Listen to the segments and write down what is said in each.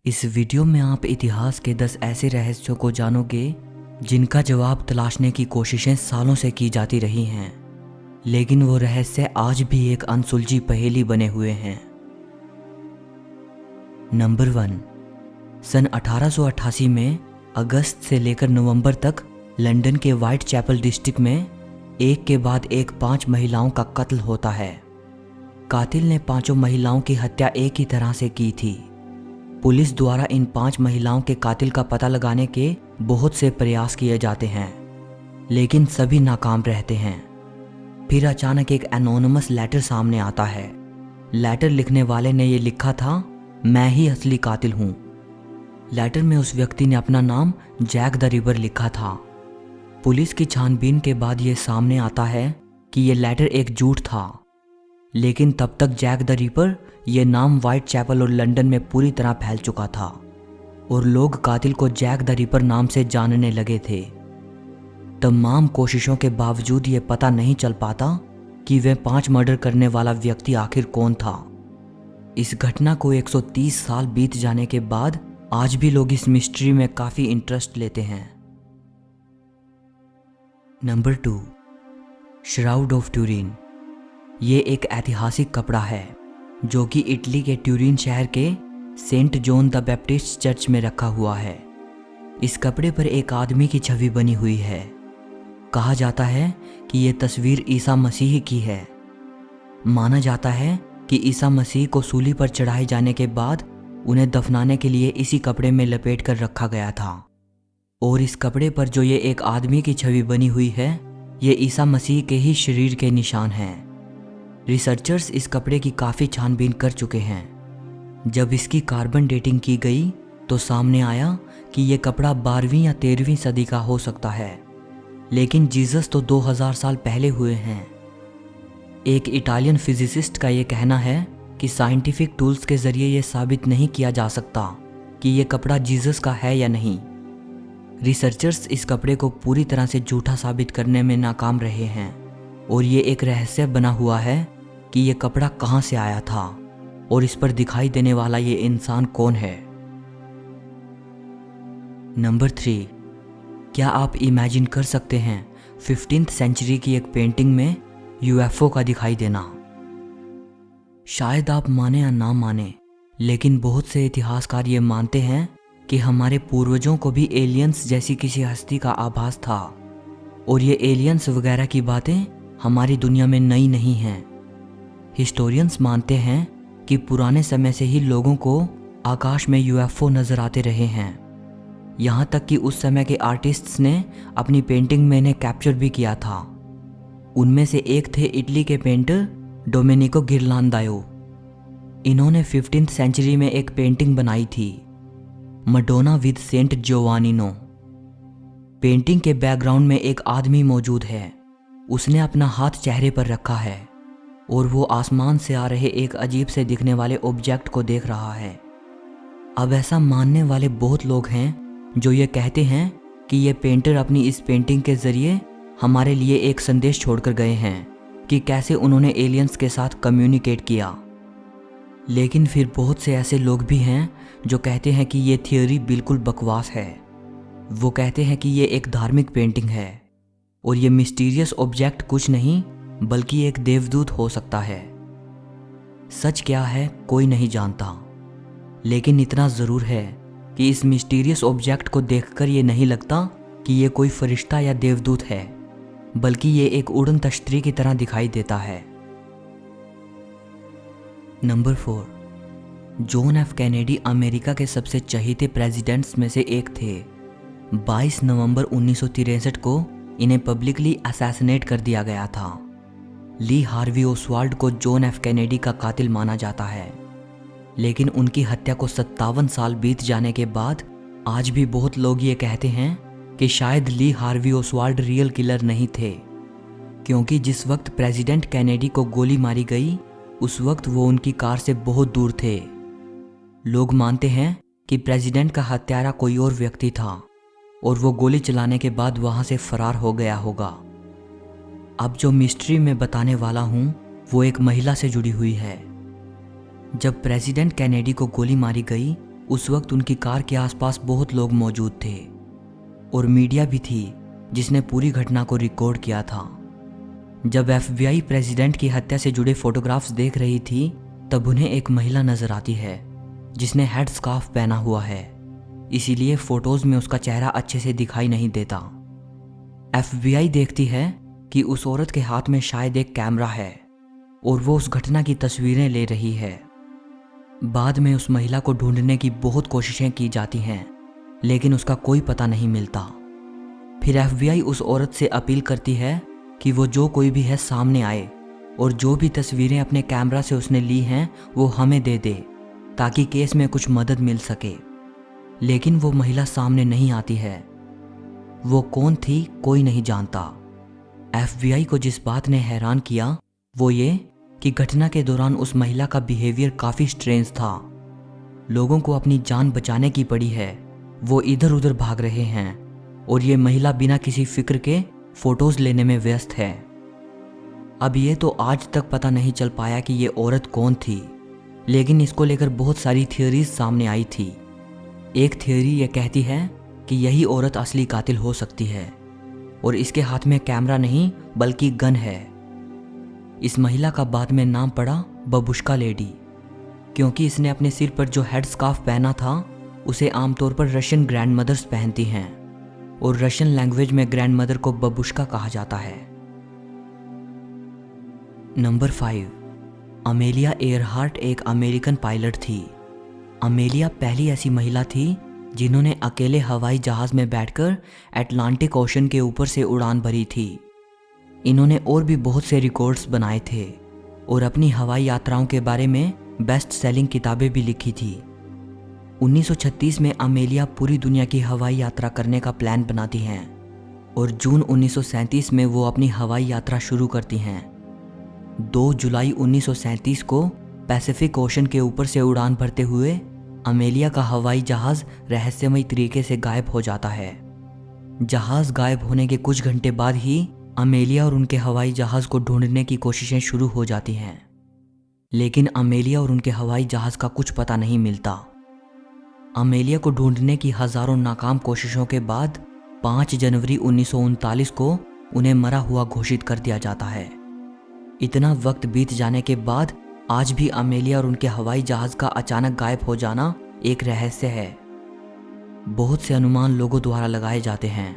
इस वीडियो में आप इतिहास के 10 ऐसे रहस्यों को जानोगे जिनका जवाब तलाशने की कोशिशें सालों से की जाती रही हैं, लेकिन वो रहस्य आज भी एक अनसुलझी पहेली बने हुए हैं। नंबर 1। सन 1888 में अगस्त से लेकर नवंबर तक लंदन के व्हाइट चैपल डिस्ट्रिक्ट में एक के बाद एक 5 महिलाओं का कत्ल होता है। कातिल ने 5 महिलाओं की हत्या एक ही तरह से की थी। पुलिस द्वारा इन 5 महिलाओं के कातिल का पता लगाने के बहुत से प्रयास किए जाते हैं, लेकिन सभी नाकाम रहते हैं। फिर अचानक एक एनोनिमस लेटर सामने आता है। लेटर लिखने वाले ने ये लिखा था, मैं ही असली कातिल हूँ। लेटर में उस व्यक्ति ने अपना नाम जैक द रिपर लिखा था। पुलिस की छानबीन के बाद ये सामने आता है कि ये लेटर एक झूठ था, लेकिन तब तक जैक द रिपर ये नाम व्हाइट चैपल और लंदन में पूरी तरह फैल चुका था और लोग कातिल को जैक द रिपर नाम से जानने लगे थे। तमाम कोशिशों के बावजूद ये पता नहीं चल पाता कि वह 5 मर्डर करने वाला व्यक्ति आखिर कौन था। इस घटना को 130 साल बीत जाने के बाद आज भी लोग इस मिस्ट्री में काफी इंटरेस्ट लेते हैं। नंबर 2। Shroud of Turin. ये एक ऐतिहासिक कपड़ा है जो कि इटली के ट्यूरिन शहर के Saint John the Baptist church में रखा हुआ है। इस कपड़े पर एक आदमी की छवि बनी हुई है। कहा जाता है कि यह तस्वीर ईसा मसीह की है। माना जाता है कि ईसा मसीह को सूली पर चढ़ाए जाने के बाद उन्हें दफनाने के लिए इसी कपड़े में लपेट कर रखा गया था, और इस कपड़े पर जो ये एक आदमी की छवि बनी हुई है, ये ईसा मसीह के ही शरीर के निशान हैं। रिसर्चर्स इस कपड़े की काफ़ी छानबीन कर चुके हैं। जब इसकी कार्बन डेटिंग की गई तो सामने आया कि यह कपड़ा 12वीं या 13वीं सदी का हो सकता है, लेकिन जीसस तो 2000 साल पहले हुए हैं। एक इटालियन फिजिसिस्ट का यह कहना है कि साइंटिफिक टूल्स के जरिए यह साबित नहीं किया जा सकता कि यह कपड़ा जीसस का है या नहीं। रिसर्चर्स इस कपड़े को पूरी तरह से झूठा साबित करने में नाकाम रहे हैं, और ये एक रहस्य बना हुआ है कि ये कपड़ा कहाँ से आया था और इस पर दिखाई देने वाला ये इंसान कौन है। नंबर 3। क्या आप इमेजिन कर सकते हैं 15th सेंचुरी की एक पेंटिंग में यूएफओ का दिखाई देना? शायद आप माने या ना माने, लेकिन बहुत से इतिहासकार ये मानते हैं कि हमारे पूर्वजों को भी एलियंस जैसी किसी हस्ती का आभास था, और ये एलियंस वगैरह की बातें हमारी दुनिया में नई नहीं हैं। हिस्टोरियंस मानते हैं कि पुराने समय से ही लोगों को आकाश में यूएफओ नजर आते रहे हैं। यहाँ तक कि उस समय के आर्टिस्ट्स ने अपनी पेंटिंग में इन्हें कैप्चर भी किया था। उनमें से एक थे इटली के पेंटर डोमेनिको गिरलांदायो। इन्होंने 15th सेंचुरी में एक पेंटिंग बनाई थी, मडोना विद सेंट जोवानिनो। पेंटिंग के बैकग्राउंड में एक आदमी मौजूद है। उसने अपना हाथ चेहरे पर रखा है और वो आसमान से आ रहे एक अजीब से दिखने वाले ऑब्जेक्ट को देख रहा है। अब ऐसा मानने वाले बहुत लोग हैं जो ये कहते हैं कि ये पेंटर अपनी इस पेंटिंग के जरिए हमारे लिए एक संदेश छोड़कर गए हैं कि कैसे उन्होंने एलियंस के साथ कम्युनिकेट किया। लेकिन फिर बहुत से ऐसे लोग भी हैं जो कहते हैं कि ये थियोरी बिल्कुल बकवास है। वो कहते हैं कि ये एक धार्मिक पेंटिंग है और ये मिस्टीरियस ऑब्जेक्ट कुछ नहीं बल्कि एक देवदूत हो सकता है। सच क्या है कोई नहीं जानता, लेकिन इतना ज़रूर है कि इस मिस्टीरियस ऑब्जेक्ट को देखकर ये नहीं लगता कि ये कोई फरिश्ता या देवदूत है, बल्कि ये एक उड़न तश्तरी की तरह दिखाई देता है। Number 4। John F Kennedy America के सबसे चहेते प्रेसिडेंट्स में से एक थे। 22 नवंबर 1963 को इन्हें पब्लिकली असैसिनेट कर दिया गया था। ली हार्वी ओसवाल्ड को जॉन एफ कैनेडी का कातिल माना जाता है, लेकिन उनकी हत्या को 57 साल बीत जाने के बाद आज भी बहुत लोग ये कहते हैं कि शायद Lee Harvey Oswald real killer नहीं थे, क्योंकि जिस वक्त प्रेसिडेंट कैनेडी को गोली मारी गई उस वक्त वो उनकी कार से बहुत दूर थे। लोग मानते हैं कि प्रेसिडेंट का हत्यारा कोई और व्यक्ति था और वो गोली चलाने के बाद वहां से फरार हो गया होगा। अब जो मिस्ट्री में बताने वाला हूं वो एक महिला से जुड़ी हुई है। जब प्रेसिडेंट कैनेडी को गोली मारी गई उस वक्त उनकी कार के आसपास बहुत लोग मौजूद थे और मीडिया भी थी जिसने पूरी घटना को रिकॉर्ड किया था। जब FBI प्रेसिडेंट की हत्या से जुड़े फोटोग्राफ्स देख रही थी तब उन्हें एक महिला नजर आती है जिसने हेड स्कार्फ पहना हुआ है, इसीलिए फोटोज में उसका चेहरा अच्छे से दिखाई नहीं देता। FBI देखती है कि उस औरत के हाथ में शायद एक कैमरा है और वो उस घटना की तस्वीरें ले रही है। बाद में उस महिला को ढूंढने की बहुत कोशिशें की जाती हैं लेकिन उसका कोई पता नहीं मिलता। फिर FBI उस औरत से अपील करती है कि वो जो कोई भी है सामने आए और जो भी तस्वीरें अपने कैमरा से उसने ली हैं वो हमें दे दे ताकि केस में कुछ मदद मिल सके। लेकिन वो महिला सामने नहीं आती है। वो कौन थी कोई नहीं जानता। FBI को जिस बात ने हैरान किया वो ये कि घटना के दौरान उस महिला का बिहेवियर काफ़ी स्ट्रेंज था। लोगों को अपनी जान बचाने की पड़ी है, वो इधर उधर भाग रहे हैं और ये महिला बिना किसी फिक्र के फोटोज लेने में व्यस्त है। अब ये तो आज तक पता नहीं चल पाया कि ये औरत कौन थी, लेकिन इसको लेकर बहुत सारी थियोरीज सामने आई थी। एक थियोरी ये कहती है कि यही औरत असली कातिल हो सकती है और इसके हाथ में कैमरा नहीं बल्कि गन है। इस महिला का बाद में नाम पड़ा बबुश्का लेडी, क्योंकि इसने अपने सिर पर जो हेड स्कार्फ पहना था उसे आमतौर पर रशियन ग्रैंड मदर्स पहनती हैं और रशियन लैंग्वेज में ग्रैंड मदर को बबुश्का कहा जाता है। नंबर 5, अमेलिया एयरहार्ट एक अमेरिकन पायलट थी। अमेलिया पहली ऐसी महिला थी जिन्होंने अकेले हवाई जहाज में बैठकर अटलांटिक ओशन के ऊपर से उड़ान भरी थी। इन्होंने और भी बहुत से रिकॉर्ड्स बनाए थे और अपनी हवाई यात्राओं के बारे में बेस्ट सेलिंग किताबें भी लिखी थी। 1936 में अमेलिया पूरी दुनिया की हवाई यात्रा करने का प्लान बनाती हैं और जून 1937 में वो अपनी हवाई यात्रा शुरू करती हैं। 2 जुलाई 1937 को पैसिफिक ओशन के ऊपर से उड़ान भरते हुए अमेलिया का हवाई जहाज रहस्यमयी तरीके से गायब हो जाता है। जहाज गायब होने के कुछ घंटे बाद ही अमेलिया और उनके हवाई जहाज को ढूंढने की कोशिशें शुरू हो जाती हैं, लेकिन अमेलिया और उनके हवाई जहाज का कुछ पता नहीं मिलता। अमेलिया को ढूंढने की हजारों नाकाम कोशिशों के बाद 5 जनवरी 1939 को उन्हें मरा हुआ घोषित कर दिया जाता है। इतना वक्त बीत जाने के बाद आज भी अमेलिया और उनके हवाई जहाज का अचानक गायब हो जाना एक रहस्य है। बहुत से अनुमान लोगों द्वारा लगाए जाते हैं,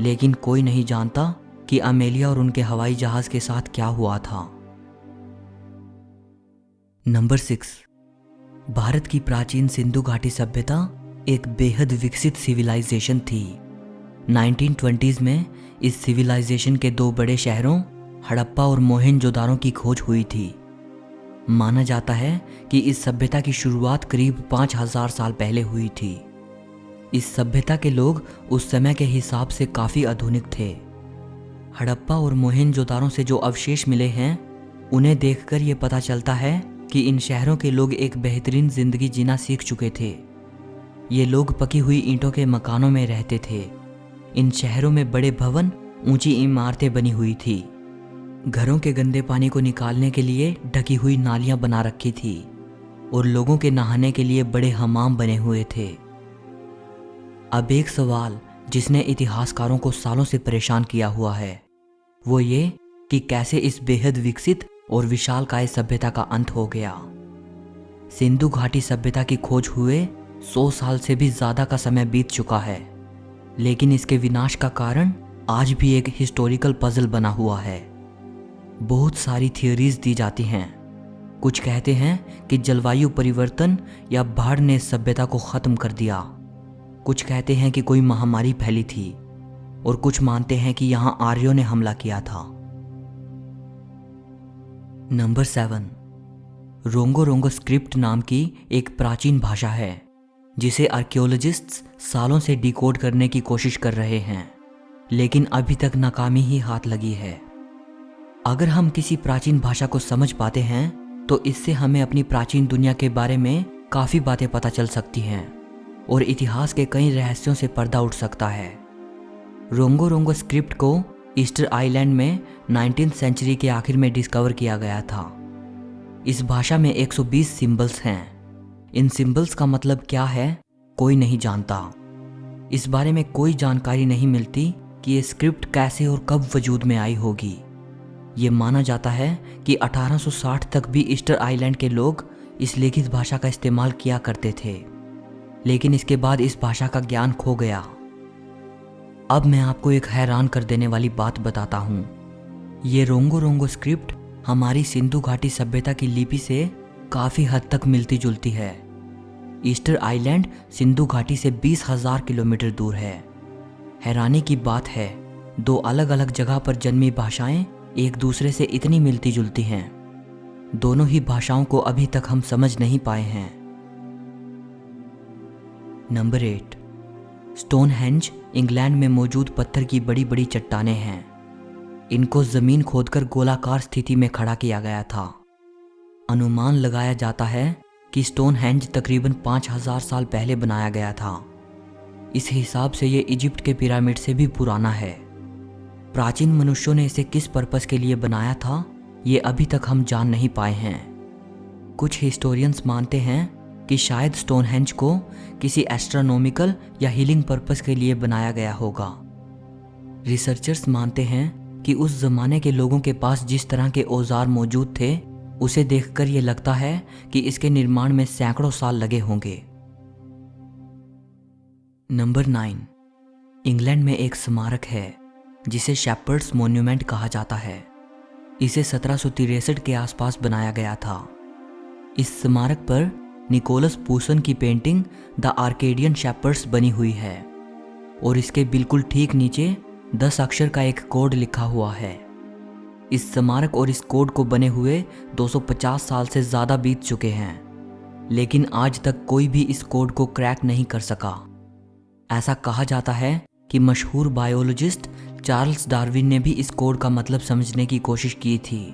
लेकिन कोई नहीं जानता कि अमेलिया और उनके हवाई जहाज के साथ क्या हुआ था। नंबर 6, भारत की प्राचीन सिंधु घाटी सभ्यता एक बेहद विकसित सिविलाइजेशन थी। 1920s में इस सिविलाइजेशन के 2 बड़े शहरों हड़प्पा और मोहेंजोदारो की खोज हुई थी। माना जाता है कि इस सभ्यता की शुरुआत करीब 5000 साल पहले हुई थी। इस सभ्यता के लोग उस समय के हिसाब से काफ़ी आधुनिक थे। हड़प्पा और मोहेंजोदारो से जो अवशेष मिले हैं उन्हें देखकर ये पता चलता है कि इन शहरों के लोग एक बेहतरीन जिंदगी जीना सीख चुके थे। ये लोग पकी हुई ईंटों के मकानों में रहते थे। इन शहरों में बड़े भवन, ऊंची इमारतें बनी हुई थी। घरों के गंदे पानी को निकालने के लिए ढकी हुई नालियां बना रखी थी और लोगों के नहाने के लिए बड़े हमाम बने हुए थे। अब एक सवाल जिसने इतिहासकारों को सालों से परेशान किया हुआ है वो ये कि कैसे इस बेहद विकसित और विशालकाय सभ्यता का अंत हो गया। सिंधु घाटी सभ्यता की खोज हुए 100 साल से भी ज्यादा का समय बीत चुका है, लेकिन इसके विनाश का कारण आज भी एक हिस्टोरिकल पजल बना हुआ है। बहुत सारी थियोरीज दी जाती हैं। कुछ कहते हैं कि जलवायु परिवर्तन या बाढ़ ने सभ्यता को खत्म कर दिया। कुछ कहते हैं कि कोई महामारी फैली थी और कुछ मानते हैं कि यहां आर्यों ने हमला किया था। नंबर 7, रोंगो रोंगो स्क्रिप्ट नाम की एक प्राचीन भाषा है जिसे आर्कियोलॉजिस्ट्स सालों से डिकोड करने की कोशिश कर रहे हैं, लेकिन अभी तक नाकामी ही हाथ लगी है। अगर हम किसी प्राचीन भाषा को समझ पाते हैं तो इससे हमें अपनी प्राचीन दुनिया के बारे में काफ़ी बातें पता चल सकती हैं और इतिहास के कई रहस्यों से पर्दा उठ सकता है। रोंगो रोंगो स्क्रिप्ट को ईस्टर आइलैंड में 19th सेंचुरी के आखिर में डिस्कवर किया गया था। इस भाषा में 120 सिंबल्स हैं। इन सिंबल्स का मतलब क्या है कोई नहीं जानता। इस बारे में कोई जानकारी नहीं मिलती कि ये स्क्रिप्ट कैसे और कब वजूद में आई होगी। ये माना जाता है कि 1860 तक भी ईस्टर आइलैंड के लोग इस लिखित भाषा का इस्तेमाल किया करते थे, लेकिन इसके बाद इस भाषा का ज्ञान खो गया। अब मैं आपको एक हैरान कर देने वाली बात बताता हूँ। ये रोंगो रोंगो स्क्रिप्ट हमारी सिंधु घाटी सभ्यता की लिपि से काफ़ी हद तक मिलती जुलती है। ईस्टर आइलैंड सिंधु घाटी से 20,000 किलोमीटर दूर है। हैरानी की बात है, दो अलग अलग जगह पर जन्मी भाषाएं एक दूसरे से इतनी मिलती जुलती हैं। दोनों ही भाषाओं को अभी तक हम समझ नहीं पाए हैं। नंबर 8, स्टोनहेंज इंग्लैंड में मौजूद पत्थर की बड़ी बड़ी चट्टानें हैं। इनको जमीन खोदकर गोलाकार स्थिति में खड़ा किया गया था। अनुमान लगाया जाता है कि स्टोनहेंज तकरीबन 5,000 साल पहले बनाया गया था। इस हिसाब से ये इजिप्ट के पिरामिड से भी पुराना है। प्राचीन मनुष्यों ने इसे किस पर्पस के लिए बनाया था, ये अभी तक हम जान नहीं पाए हैं। कुछ हिस्टोरियंस मानते हैं कि शायद स्टोनहेंज को किसी एस्ट्रोनॉमिकल या हीलिंग पर्पस के लिए बनाया गया होगा। रिसर्चर्स मानते हैं कि उस जमाने के लोगों के पास जिस तरह के औजार मौजूद थे, उसे देखकर यह लगता है कि इसके निर्माण में सैकड़ों साल लगे होंगे। नंबर 9, इंग्लैंड में एक स्मारक है जिसे शेपर्ड्स मॉन्यूमेंट कहा जाता है। इसे 1763 के आसपास बनाया गया था। इस स्मारक पर निकोलस पूसन की पेंटिंग द आर्केडियन शेपर्ड्स बनी हुई है और इसके बिल्कुल ठीक नीचे 10 अक्षर का एक कोड लिखा हुआ है। इस स्मारक और इस कोड को बने हुए 250 साल से ज़्यादा बीत चुके हैं, लेकिन आज तक कोई भी इस कोड को क्रैक नहीं कर सका। ऐसा कहा जाता है कि मशहूर बायोलॉजिस्ट चार्ल्स डार्विन ने भी इस कोड का मतलब समझने की कोशिश की थी।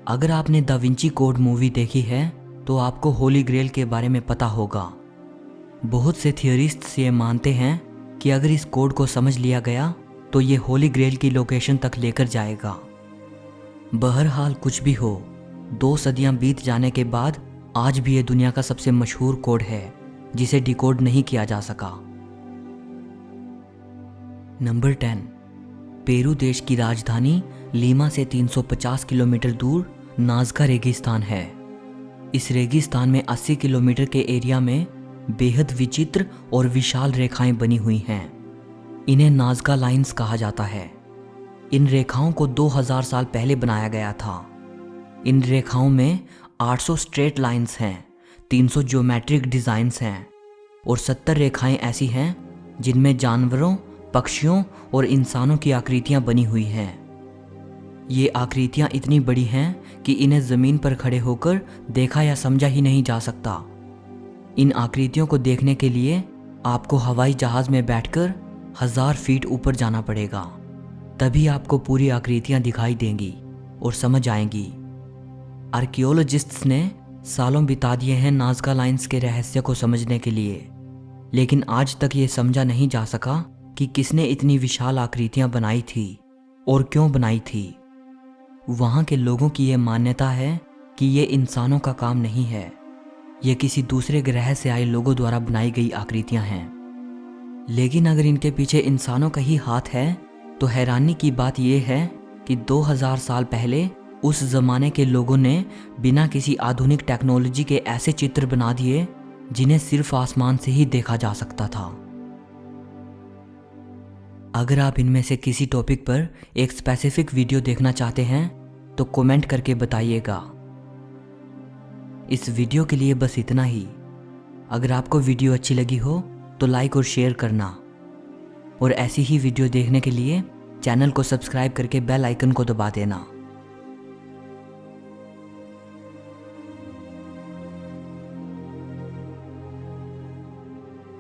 अगर आपने दा विंची कोड मूवी देखी है तो आपको होली ग्रेल के बारे में पता होगा। बहुत से थियरिस्ट्स ये मानते हैं कि अगर इस कोड को समझ लिया गया तो ये होली ग्रेल की लोकेशन तक लेकर जाएगा। बहरहाल कुछ भी हो, 2 सदियां बीत जाने के बाद आज भी ये दुनिया का सबसे मशहूर कोड है जिसे डिकोड नहीं किया जा सका। नंबर 10, पेरू देश की राजधानी लीमा से 350 किलोमीटर दूर नाज़का रेगिस्तान है। इस रेगिस्तान में 80 किलोमीटर के एरिया में बेहद विचित्र और विशाल रेखाएं बनी हुई हैं। इन्हें नाज़का लाइंस कहा जाता है। इन रेखाओं को 2000 साल पहले बनाया गया था। इन रेखाओं में 800 स्ट्रेट लाइंस हैं, 300 ज्योमेट्रिक डिज़ाइंस हैं और 70 रेखाएं ऐसी हैं जिनमें जानवरों, पक्षियों और इंसानों की आकृतियां बनी हुई हैं। ये आकृतियां इतनी बड़ी हैं कि इन्हें ज़मीन पर खड़े होकर देखा या समझा ही नहीं जा सकता। इन आकृतियों को देखने के लिए आपको हवाई जहाज़ में बैठकर 1000 फीट ऊपर जाना पड़ेगा, तभी आपको पूरी आकृतियां दिखाई देंगी और समझ आएंगी। आर्कियोलॉजिस्ट्स ने सालों बिता दिए हैं नाज़का लाइंस के रहस्य को समझने के लिए, लेकिन आज तक ये समझा नहीं जा सका कि किसने इतनी विशाल आकृतियां बनाई थी और क्यों बनाई थी। वहाँ के लोगों की ये मान्यता है कि ये इंसानों का काम नहीं है, ये किसी दूसरे ग्रह से आए लोगों द्वारा बनाई गई आकृतियां हैं। लेकिन अगर इनके पीछे इंसानों का ही हाथ है तो हैरानी की बात यह है कि 2000 साल पहले उस ज़माने के लोगों ने बिना किसी आधुनिक टेक्नोलॉजी के ऐसे चित्र बना दिए जिन्हें सिर्फ आसमान से ही देखा जा सकता था। अगर आप इनमें से किसी टॉपिक पर एक स्पेसिफिक वीडियो देखना चाहते हैं तो कमेंट करके बताइएगा। इस वीडियो के लिए बस इतना ही। अगर आपको वीडियो अच्छी लगी हो तो लाइक और शेयर करना, और ऐसी ही वीडियो देखने के लिए चैनल को सब्सक्राइब करके बेल आइकन को दबा देना।